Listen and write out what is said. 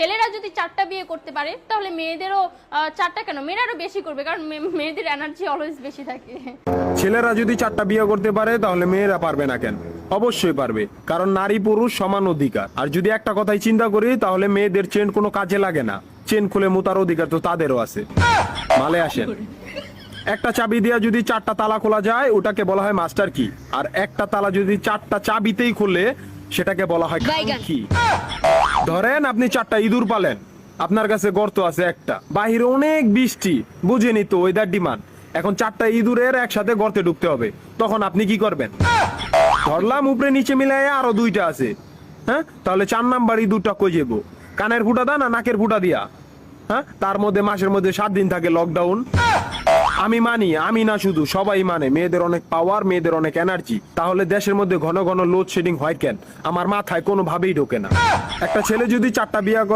ছেলেরা যদি 4টা বিয়ে করতে পারে তাহলে মেয়েদেরও 4টা কেন, মেয়েরা আরো বেশি করবে, কারণ মেয়েদের এনার্জি অলওয়েজ বেশি থাকে। ছেলেরা যদি 4টা বিয়ে করতে পারে তাহলে মেয়েরা পারবে না কেন? অবশ্যই পারবে, কারণ নারী পুরুষ সমান অধিকার। আর যদি একটা কথাই চিন্তা করি তাহলে মেয়েদের চেন কোনো কাজে লাগে না, চেন খুলে মুতার অধিকার তো তাদেরও আছে। মালে আসেন, একটা চাবি দিয়া যদি 4টা তালা খোলা যায় ওটাকে বলা হয় মাস্টার কি, আর একটা তালা যদি 4টা চাবিতেই খুলে সেটাকে বলা হয় কি। ধরেন আপনি 4টা ইঁদুর পালেন, আপনার কাছে গর্ত আছে একটা, বাহিরে অনেক বৃষ্টি, বুঝেনি তো ওয়েদার ডিমান্ড। এখন 4টা ইঁদুরের একসাথে গর্তে ঢুকতে হবে, তখন আপনি কি করবেন? ধরলাম উপরে নিচে মিলাই আরো 2টা আছে, হ্যাঁ, তাহলে 4 নাম্বার ইঁদুরটা কই যাবো? কানের ফুটা দা না নাকের ফুটা দিয়া? হ্যাঁ, তার মধ্যে মাসের মধ্যে 7 দিন থাকে লকডাউন। আমি মানি, আমি না শুধু সবাই মানে, মেয়েদের অনেক পাওয়ার, মেয়েদের অনেক এনার্জি। তাহলে দেশের মধ্যে ঘন ঘন লোডশেডিং হয় কেন? আমার মাথায় কোনোভাবেই ঢোকে না। একটা ছেলে যদি 4টা বিয়ে করে